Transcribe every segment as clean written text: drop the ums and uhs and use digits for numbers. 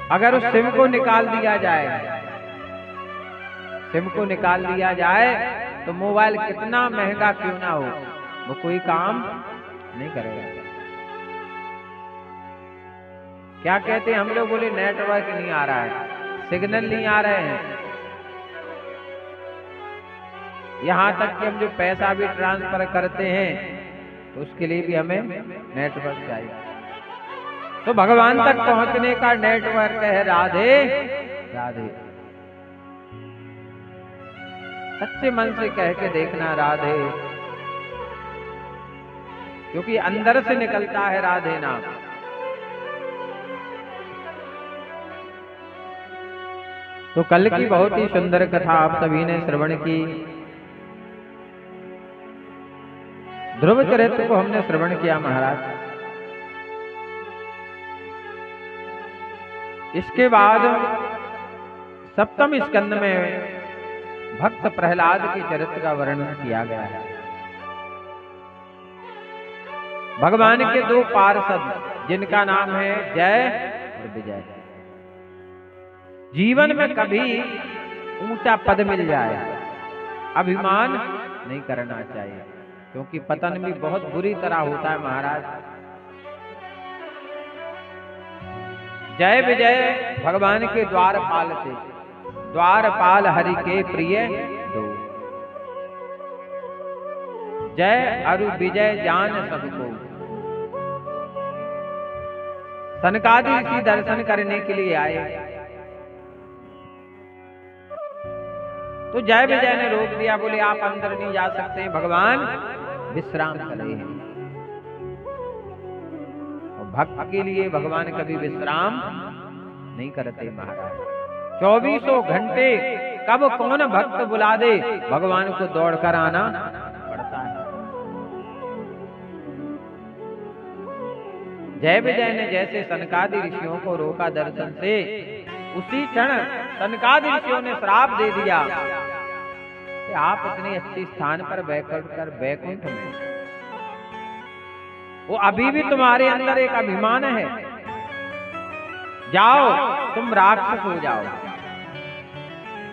अगर उस सिम को निकाल दिया जाए, सिम को निकाल दिया जाए तो मोबाइल कितना महंगा क्यों ना हो, वो कोई काम नहीं करेगा। क्या कहते हैं हम लोग, बोले नेटवर्क नहीं आ रहा है, सिग्नल नहीं आ रहे हैं। यहां तक कि हम जो पैसा भी ट्रांसफर करते हैं तो उसके लिए भी हमें नेटवर्क चाहिए। तो भगवान तक पहुंचने का नेटवर्क है राधे राधे। सच्चे मन से कह के देखना राधे, क्योंकि अंदर से निकलता है राधे नाम। तो कल की बहुत ही सुंदर कथा आप सभी ने श्रवण की। ध्रुव चरित्र को हमने श्रवण किया महाराज। इसके बाद सप्तम स्कंद में भक्त प्रहलाद के चरित्र का वर्णन किया गया है। भगवान के दो पार्षद जिनका नाम है जय और विजय। जीवन में कभी ऊंचा पद मिल जाए अभिमान नहीं करना चाहिए, क्योंकि पतन भी बहुत बुरी तरह होता है महाराज। जय विजय भगवान के द्वारपाल थे, द्वारपाल हरि के प्रिय दो। जय अरु विजय जान सबको। सनकादि ऋषि दर्शन करने के लिए आए तो जय विजय ने रोक दिया, बोले आप अंदर नहीं जा सकते, भगवान विश्राम कर रहे हैं। और भक्त के लिए भगवान कभी विश्राम नहीं करते महाराज। 24 घंटे कब कौन भक्त बुला दे भगवान को दौड़कर आना पड़ता है। जय विजय ने जैसे सनकादि ऋषियों को रोका दर्शन से, उसी क्षण सनकादि ऋषियों ने श्राप दे दिया कि आप इतने अच्छे स्थान पर बैठकर बैकुंठ में, वो अभी भी तुम्हारे अंदर एक अभिमान है, जाओ तुम राक्षस हो जाओ।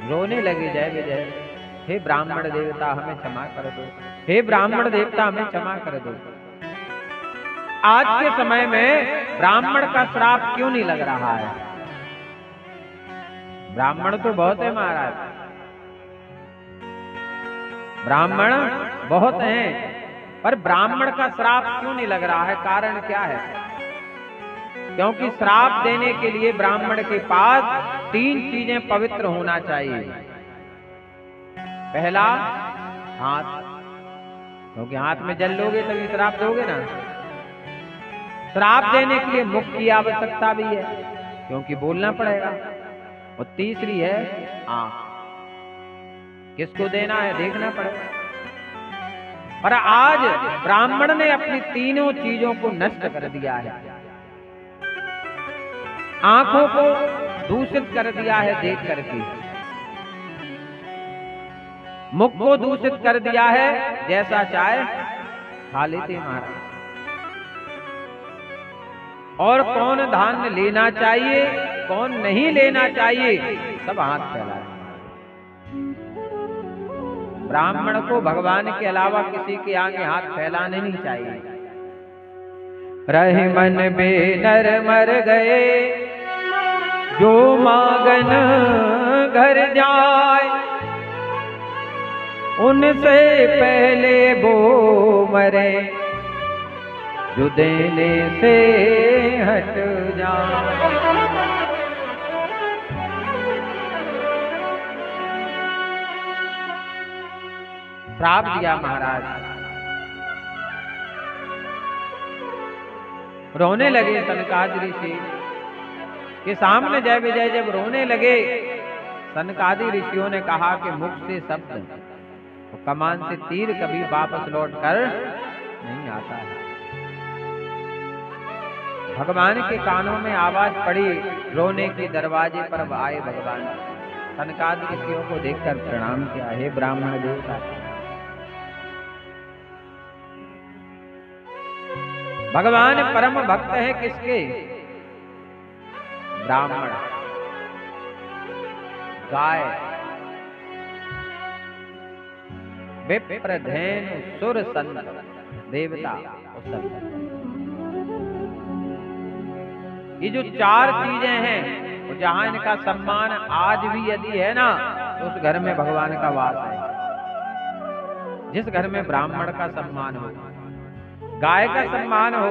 रोने लगे जय विजय, हे ब्राह्मण देवता हमें क्षमा कर दो, हे ब्राह्मण देवता हमें क्षमा कर दो। आज के समय में ब्राह्मण का श्राप क्यों नहीं लग रहा है? ब्राह्मण तो बहुत है महाराज, ब्राह्मण बहुत हैं, पर ब्राह्मण का श्राप क्यों नहीं लग रहा है? कारण क्या है? क्योंकि श्राप देने के लिए ब्राह्मण के पास 3 चीजें पवित्र होना चाहिए। पहला हाथ, क्योंकि हाथ में जल लोगे तभी श्राप दोगे ना। श्राप देने के लिए मुख की आवश्यकता भी है, क्योंकि बोलना पड़ेगा। और तीसरी है आंख, किसको देना है देखना पड़ेगा। पर आज ब्राह्मण ने अपनी तीनों चीजों को नष्ट कर दिया है। आंखों को दूषित कर दिया है देख करके, मुख को दूषित कर दिया है, जैसा चाहे खा लेते महाराज। और कौन धान्य लेना चाहिए कौन नहीं लेना चाहिए सब हाथ फैलाए। ब्राह्मण को भगवान के अलावा किसी के आगे हाथ फैलाने नहीं चाहिए। रहे मन बेनर मर गए जो मागन घर जाए, उनसे पहले वो मरे जो देने से हट जाए। श्राप दिया महाराज। रोने लगे सनकादि ऋषि के सामने। जय विजय जब रोने लगे, सनकादि ऋषियों ने कहा कि मुख से शब्द तो कमान से तीर कभी वापस लौट कर नहीं आता है। भगवान के कानों में आवाज पड़ी, रोने के दरवाजे पर आए भगवान। सनकादि ऋषियों को देखकर प्रणाम किया, हे ब्राह्मण देवता। भगवान परम भक्त है किसके? ब्राह्मण, गाय, विप्र, धेनु, सुर, संत, देवता और संत। ये जो चार चीजें हैं, तो जहां इनका सम्मान आज भी यदि है ना, तो उस घर में भगवान का वास है। जिस घर में ब्राह्मण का सम्मान हो, गाय का सम्मान हो,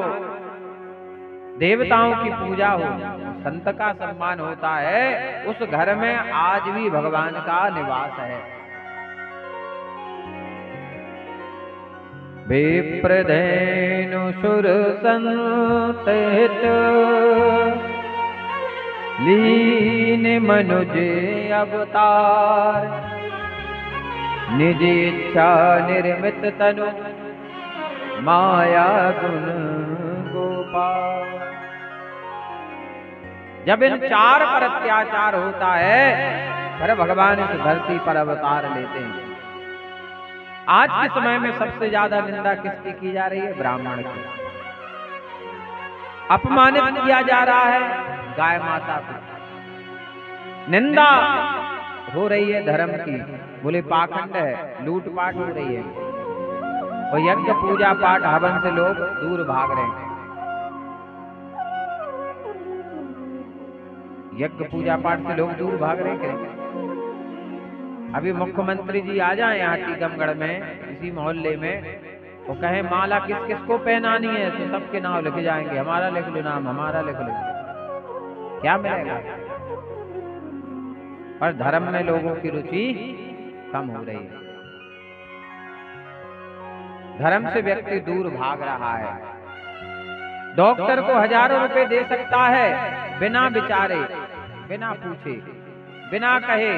देवताओं की पूजा हो, संत का सम्मान होता है, उस घर में आज भी भगवान का निवास है। विप्र, धेनु, सुर, संत, हित, लीन मनुज अवतार, निज इच्छा निर्मित तनु, माया गुण गोपाल। जब इन चार पर अत्याचार होता है, फिर भगवान इस धरती पर अवतार लेते हैं। आज के समय में सबसे ज्यादा निंदा किसकी की जा रही है? ब्राह्मण की। अपमानित किया जा रहा है गाय माता को, निंदा हो रही है धर्म की, बोले पाखंड है, लूटपाट हो रही है, और यज्ञ पूजा पाठ हवन से लोग दूर भाग रहे हैं। यज्ञ पूजा पाठ से लोग दूर भाग रहे हैं। अभी मुख्यमंत्री जी आ जाए यहाँ टीकमगढ़ में, इसी मोहल्ले में, वो कहे माला किस किस को पहनानी है, तो सबके नाम लिखे जाएंगे, हमारा लिख लो नाम, हमारा लिख लो, क्या मिलेगा? पर धर्म में लोगों की रुचि कम हो रही है, धर्म से व्यक्ति दूर भाग रहा है। डॉक्टर को हजारों रुपए दे सकता है, बिना विचारे, बिना पूछे, बिना कहे,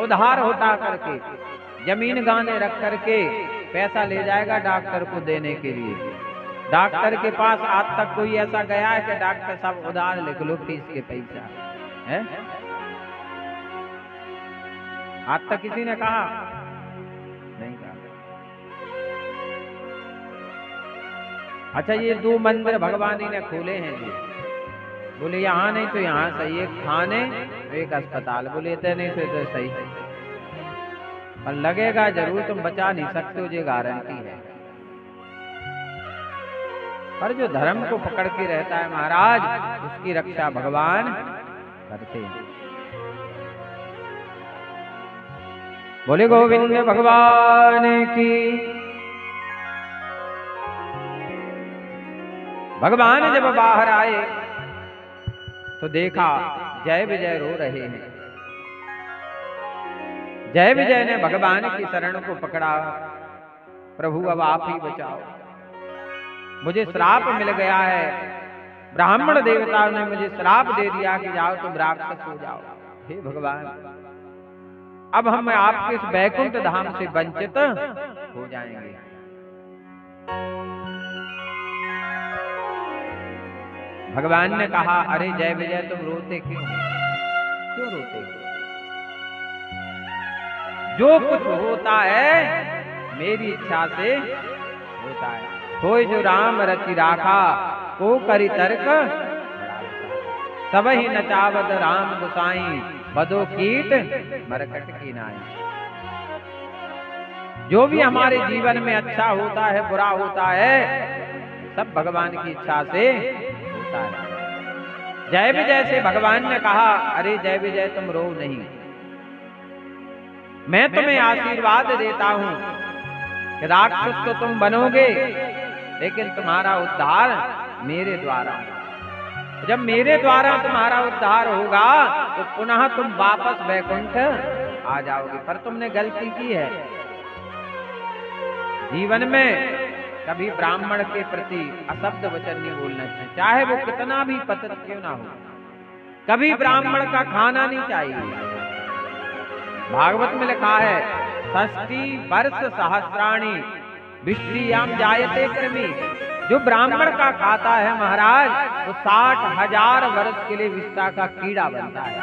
उधार होता करके, जमीन गाने रख करके पैसा ले जाएगा डॉक्टर को देने के लिए। डॉक्टर के पास आज तक कोई ऐसा गया है कि डॉक्टर साहब उधार लिख लो फीस के पैसा है? आज तक किसी ने कहा? नहीं कहा। अच्छा, ये 2 मंदिर भगवान ही ने खोले हैं जी, बोले यहाँ नहीं तो यहाँ सही, एक थाने एक अस्पताल, बोले इतने नहीं तो इतने सही, पर लगेगा जरूर, तुम बचा नहीं सकते हो, ये गारंटी है। पर जो धर्म को पकड़ के रहता है महाराज, उसकी रक्षा भगवान करते हैं। बोले गोविंद भगवान की। भगवान जब बाहर आए तो देखा जय विजय रो रहे हैं। जय विजय ने भगवान की शरण को पकड़ा, प्रभु अब आप ही बचाओ, मुझे श्राप मिल गया है, ब्राह्मण देवताओं ने मुझे श्राप दे दिया कि जाओ तुम राक्षस हो जाओ। हे भगवान, अब हम आपके इस वैकुंठ धाम से वंचित हो जाएंगे। भगवान ने कहा, अरे जय विजय तुम रोते क्यों? क्यों रोते? जो कुछ होता है मेरी इच्छा से होता है। कोई जो राम रचि राखा को करी तर्क, सब ही नचावत राम गुसाई, बदो कीट मरकट की नाई। जो भी हमारे जीवन में अच्छा होता है, बुरा होता है, सब भगवान की इच्छा से होता है। जय विजय से भगवान ने कहा, अरे जय विजय तुम रो नहीं, मैं तुम्हें आशीर्वाद देता हूं कि राक्षस तो तुम बनोगे, लेकिन तुम्हारा उद्धार मेरे द्वारा। जब मेरे द्वारा तुम्हारा उद्धार होगा तो पुनः तुम वापस वैकुंठ आ जाओगे। पर तुमने गलती की है, जीवन में कभी ब्राह्मण के प्रति अशब्द वचन नहीं बोलना चाहिए, चाहे वो कितना भी पतित क्यों ना हो। कभी ब्राह्मण का खाना नहीं चाहिए। भागवत में लिखा है, 60 वर्ष सहस्राणी विष्टियाम जायते कृमि। जो ब्राह्मण का खाता है महाराज, तो 60,000 वर्ष के लिए विष्टा का कीड़ा बनता है।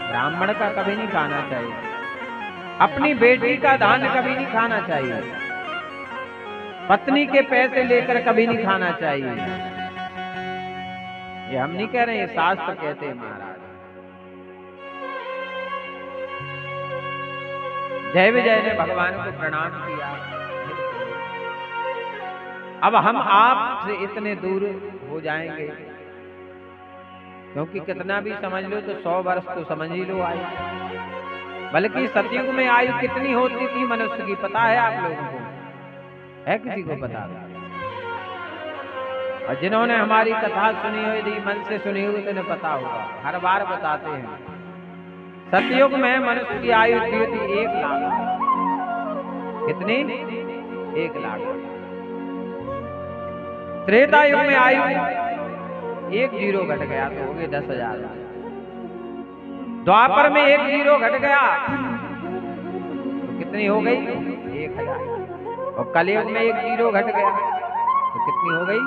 ब्राह्मण का कभी नहीं खाना चाहिए। अपनी बेटी का दान कभी नहीं खाना चाहिए। पत्नी के पैसे लेकर कभी नहीं खाना चाहिए। ये हम नहीं कह रहे हैं, शास्त्र कहते हैं महाराज। जय विजय ने भगवान को प्रणाम किया। अब हम आपसे इतने दूर हो जाएंगे, क्योंकि कितना भी समझ लो तो 100 वर्ष तो समझ ही लो आयु। बल्कि सतयुग में आयु कितनी होती थी मनुष्य की पता है आप लोगों को? है किसी को पता? और जिन्होंने हमारी कथा सुनी हुई थी, मन से सुनी हुई, तो उन्हें पता होगा। हर बार बताते हैं, सतयुग में मनुष्य की आयु थी 1 लाख। कितनी? 1 लाख। त्रेता युग में आयु 1 जीरो घट गया तो हो गए 10,000। द्वापर में 1 जीरो घट गया तो कितनी हो गई? 1,000। और कलयुग में 1 जीरो घट गया तो कितनी हो गई?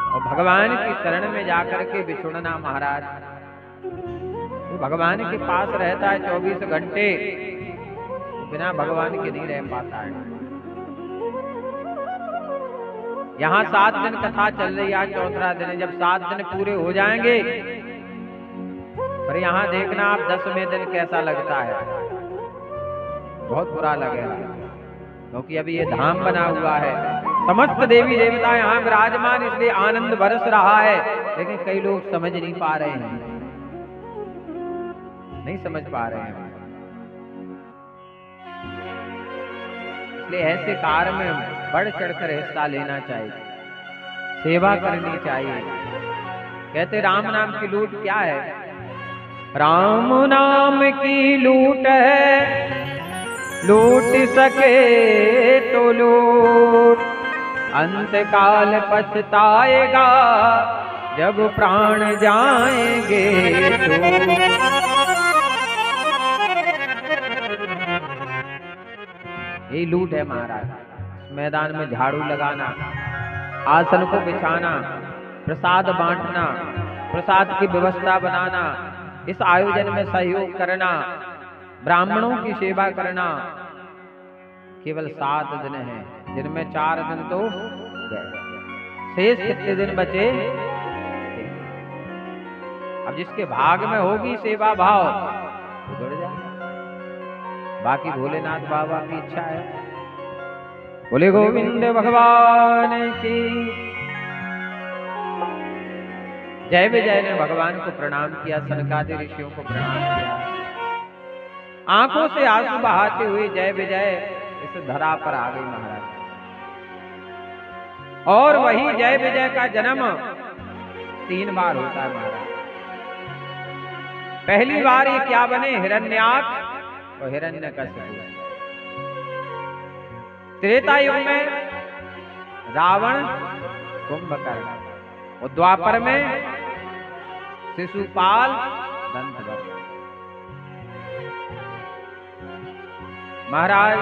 और भगवान की शरण में जाकर के बिछुड़ना महाराज, तो भगवान के पास रहता है 24 घंटे, तो बिना भगवान के नहीं रह पाता है। यहाँ 7 दिन कथा चल रही है, 4वां दिन है। जब 7 दिन पूरे हो जाएंगे, पर यहाँ देखना आप 10वें दिन कैसा लगता है। बहुत बुरा लगेगा, क्योंकि अभी ये धाम बना हुआ है, समस्त देवी देवता यहाँ विराजमान, इसलिए आनंद बरस रहा है। लेकिन कई लोग समझ नहीं पा रहे हैं, नहीं समझ पा रहे हैं। इसलिए ऐसे कार्य में बढ़ चढ़कर हिस्सा लेना चाहिए, सेवा करनी चाहिए। कहते राम नाम की लूट क्या है? राम नाम की लूट है, लूट सके तो लूट, अंत काल पछताएगा जब प्राण जाएंगे तो। यही लूट है महाराज। मैदान में झाड़ू लगाना, आसन को बिछाना, प्रसाद बांटना, प्रसाद की व्यवस्था बनाना, इस आयोजन में सहयोग करना, ब्राह्मणों की सेवा करना, केवल 7 दिन है, जिनमें 4 दिन तो गए, शेष कितने दिन बचे? अब जिसके भाग में होगी सेवा भाव तो जुड़ जाए, बाकी भोलेनाथ बाबा की इच्छा है। बोले गोविंद भगवान की जय। विजय ने भगवान को प्रणाम किया, सनकादि ऋषियों को प्रणाम किया, आंखों से आंसू बहाते हुए जय विजय इस धरा पर आ गई महाराज। और वही जय विजय का जन्म 3 बार होता है महाराज। पहली बार ये क्या बने? हिरण्याक्ष और हिरण्यकशिपु। त्रेता युग में रावण कुंभकर्ण, और द्वापर में शिशुपाल दंतवक्र। महाराज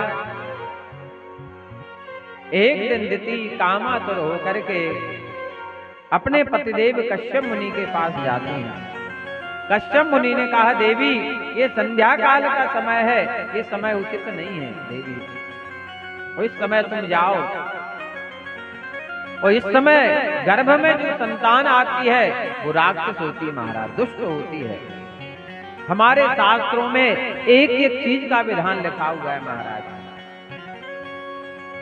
एक दिन दिति कामातुर होकर के अपने पतिदेव कश्यप मुनि के पास जाती हैं। कश्यप मुनि ने कहा, देवी ये संध्या काल का समय है, ये समय उचित नहीं है देवी, और इस समय तुम जाओ। और इस समय गर्भ में जो संतान आती है वो राक्षस होती है महाराज, दुष्ट होती है। हमारे शास्त्रों में एक एक चीज का विधान लिखा हुआ है महाराज।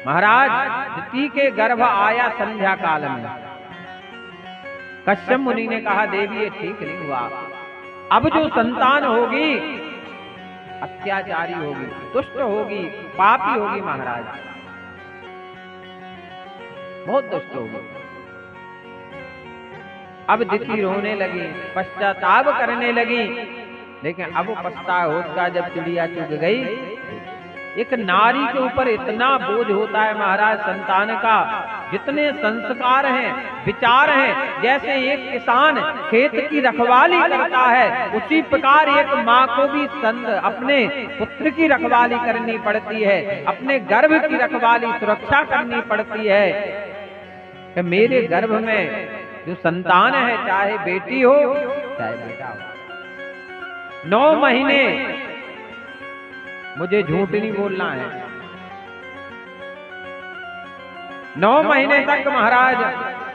महाराज दिति के गर्भ आया संध्या काल में। कश्यप मुनि ने कहा, देवी ये ठीक नहीं हुआ, अब जो संतान होगी अत्याचारी होगी, दुष्ट होगी, पापी होगी महाराज, बहुत दुष्ट होगी। अब दिति रोने लगी, पश्चाताप करने लगी, लेकिन अब पछतावा होता जब चिड़िया चुग गई। एक नारी के ऊपर इतना बोझ होता है महाराज संतान का, जितने संस्कार हैं, विचार हैं, जैसे एक किसान खेत की रखवाली करता है, उसी प्रकार एक माँ को भी अपने पुत्र की रखवाली करनी पड़ती है, अपने गर्भ की रखवाली सुरक्षा करनी पड़ती है कि मेरे गर्भ में जो संतान है, चाहे बेटी हो चाहे बेटा हो, 9 महीने मुझे झूठ नहीं बोलना है, 9 महीने तक महाराज